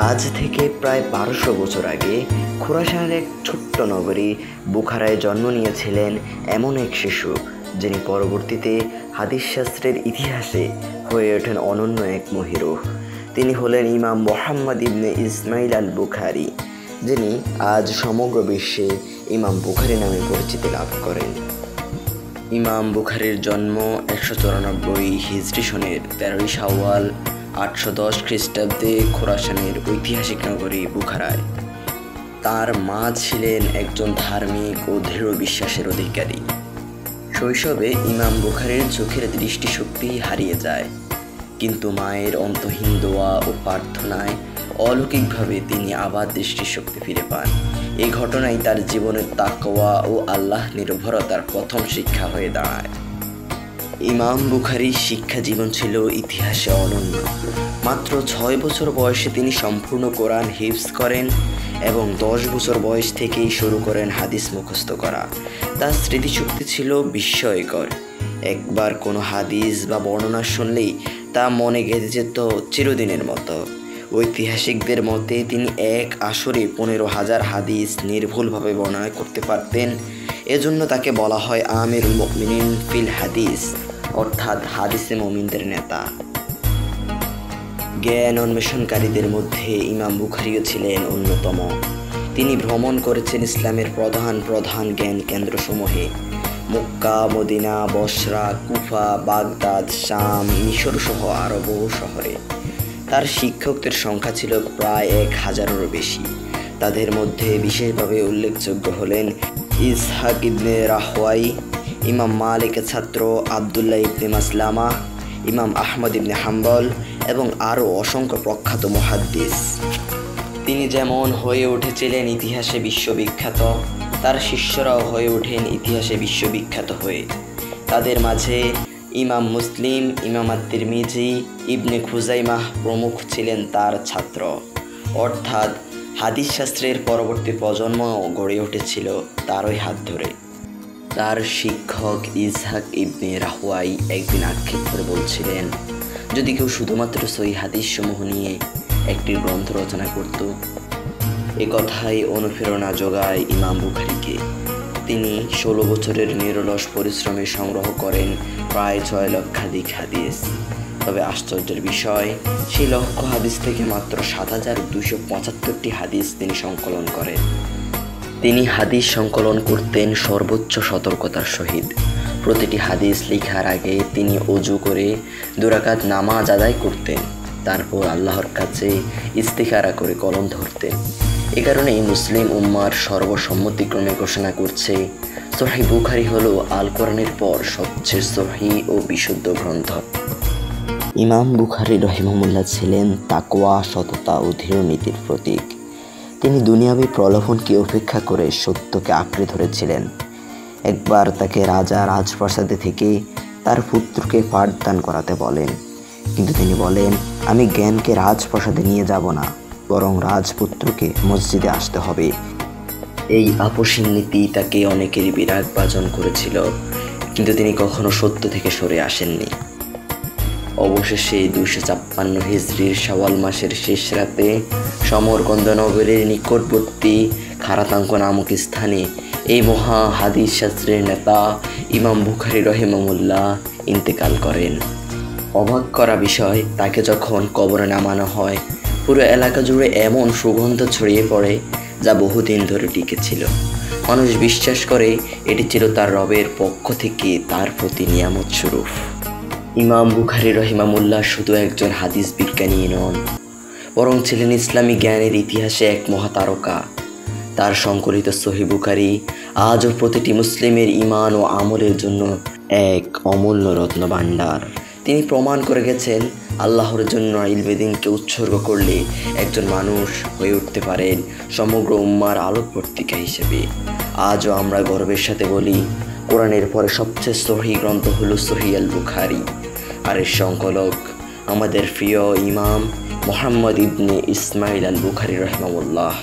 আজ থেকে প্রায় 1200 বছর আগে খোরাসানের এক ছোট্ট নগরী বুখারায় জন্ম নিয়েছিলেন এমন এক শিশু, যিনি পরবর্তীতে হাদিস শাস্ত্রের ইতিহাসে হয়ে ওঠেন অনন্য এক মহিরুহ। তিনি হলেন ইমাম মুহাম্মদ ইবনে ইসমাইল আল বুখারী, যিনি আজ সমগ্র বিশ্বে ইমাম বুখারী নামে পরিচিতি লাভ করেন। ইমাম বুখারীর জন্ম 194 হিজরি সনের 13 শাওয়াল 810 খ্রিস্টাব্দে খোরাসানের ঐতিহাসিক নগরী বুখারায়। তার মা ছিলেন একজন ধার্মিক ও দৃঢ় বিশ্বাসের অধিকারী। শৈশবে ইমাম বুখারীর চোখের দৃষ্টিশক্তি হারিয়ে যায়, কিন্তু মায়ের অন্তহীন দোয়া ও প্রার্থনায় অলৌকিকভাবে তিনি আবার দৃষ্টিশক্তি ফিরে পান। এই ঘটনাই তার জীবনের তাকওয়া ও আল্লাহ নির্ভরতার প্রথম শিক্ষা হয়ে দাঁড়ায়। ইমাম বুখারীর শিক্ষা জীবন ছিল ইতিহাসে অনন্য। মাত্র 6 বছর বয়সে তিনি সম্পূর্ণ কোরআন হিফজ করেন এবং 10 বছর বয়স থেকেই শুরু করেন হাদিস মুখস্থ করা। তার স্মৃতিশক্তি ছিল বিস্ময়কর। একবার কোনো হাদিস বা বর্ণনা শুনলেই তা মনে গেঁথে যেত চিরদিনের মতো। ঐতিহাসিকদের মতে তিনি এক আসরে 15,000 হাদিস নির্ভুলভাবে বর্ণনা করতে পারতেন। এজন্য তাকে বলা হয় আমিরুল মুমিনিন ফিল হাদিস, অর্থাৎ হাদিসে মুমিনদের নেতা। জ্ঞান অন্বেষণকারীদের মধ্যে ইমাম বুখারীও ছিলেন অন্যতম। তিনি ভ্রমণ করেছেন ইসলামের প্রধান প্রধান জ্ঞান কেন্দ্রসমূহে: মক্কা, মদিনা, বসরা, কুফা, বাগদাদ, শাম, মিশর সহ আরও বহু শহরে। তার শিক্ষকদের সংখ্যা ছিল প্রায় 1000-এরও বেশি। তাদের মধ্যে বিশেষভাবে উল্লেখযোগ্য হলেন ইসহাক ইবনে রাহওয়াই, ইমাম মালিকের ছাত্র আবদুল্লাহ ইবনে মাসলামা, ইমাম আহমদ ইবনে হাম্বল এবং আরও অসংখ্য প্রখ্যাত মুহাদ্দিস। তিনি যেমন হয়ে উঠেছিলেন ইতিহাসে বিশ্ববিখ্যাত, তার শিষ্যরাও হয়ে ওঠেন ইতিহাসে বিশ্ববিখ্যাত হয়ে। তাদের মাঝে ইমাম মুসলিম, ইমাম আত-তিরমিজি, ইবনে খুজাইমাহ প্রমুখ ছিলেন তার ছাত্র। অর্থাৎ হাদিস শাস্ত্রের পরবর্তী প্রজন্ম গড়ে উঠেছিল তারই হাত ধরে। তার শিক্ষক ইসহাক ইবনে রাহওয়াই একদিন আক্ষেপ করে বলছিলেন, যদি কেউ শুধুমাত্র সহিহ হাদিসসমূহ নিয়ে একটি গ্রন্থ রচনা করত। এ কথাই অনুপ্রেরণা যোগায় ইমাম বুখারীকে। তিনি 16 বছরের নিরলস পরিশ্রমে সংগ্রহ করেন প্রায় 6 লক্ষাধিক হাদিস। তবে আশ্চর্যের বিষয়, সেই লক্ষ হাদিস থেকে মাত্র 7275টি হাদিস তিনি সংকলন করেন। তিনি হাদিস সংকলন করতেন সর্বোচ্চ সতর্কতার সহিত। প্রতিটি হাদিস লেখার আগে তিনি ওযু করে 2 রাকাত নামাজ আদায় করতেন। তারপর আল্লাহর কাছে ইস্তিখারা করে কলম ধরতেন। এ কারণেই মুসলিম উম্মার সর্বসম্মতিক্রমে ঘোষণা করছে, সহিহ বুখারী হলো আল কোরআনের পর সবচেয়ে সহিহ ও বিশুদ্ধ গ্রন্থ। ইমাম বুখারী রহিমাহুল্লাহ ছিলেন তাকওয়া, সততা ও দৃঢ় নীতির প্রতীক। তিনি দুনিয়াবী প্রলোভনকে উপেক্ষা করে সত্যকে আঁকড়ে ধরেছিলেন। একবার তাকে রাজা রাজপ্রাসাদে থেকে তার পুত্রকে পাঠদান করাতে বলেন, কিন্তু তিনি বলেন, আমি জ্ঞানকে রাজপ্রাসাদে নিয়ে যাব না, বরং রাজপুত্রকে মসজিদে আসতে হবে। এই আপসীন নীতি তাকে অনেকেরই বিরাগ ভাজন করেছিল, কিন্তু তিনি কখনো সত্য থেকে সরে আসেননি। অবশেষে 256 হিজরির শাওয়াল মাসের শেষ রাতে সমরকন্দ নগরের নিকটবর্তী খারাতাঙ্ক নামক স্থানে এই মহা হাদিস শাস্ত্রের নেতা ইমাম বুখারী রহিমাহুল্লাহ ইন্তেকাল করেন। অবাক করা বিষয়, তাকে যখন কবরে নামানো হয়, পুরো এলাকা জুড়ে এমন সুগন্ধ ছড়িয়ে পড়ে যা বহুদিন ধরে টিকেছিল। মানুষ বিশ্বাস করে এটি ছিল তার রবের পক্ষ থেকে তার প্রতি নিয়ামত স্বরূপ। ইমাম বুখারী রহিমাহুল্লাহ শুধু একজন হাদিস বিজ্ঞানী নন, বরং ছিলেন ইসলামী জ্ঞানের ইতিহাসে এক মহাতারকা। তার সংকলিত সহিহ বুখারী আজও প্রতিটি মুসলিমের ঈমান ও আমলের জন্য এক অমূল্য রত্নভাণ্ডার। তিনি প্রমাণ করে গেছেন, আল্লাহর জন্য ইলমে দ্বীনকে উৎসর্গ করলে একজন মানুষ হয়ে উঠতে পারেন সমগ্র উম্মার আলোকবর্তিকা হিসেবে। আজও আমরা গর্বের সাথে বলি, কোরআনের পরে সবচেয়ে সহিহ গ্রন্থ হলো সহিহ আল বুখারী, আর এর সংকলক আমাদের প্রিয় ইমাম মুহাম্মদ ইবনে ইসমাইল আল বুখারী রহিমাহুল্লাহ।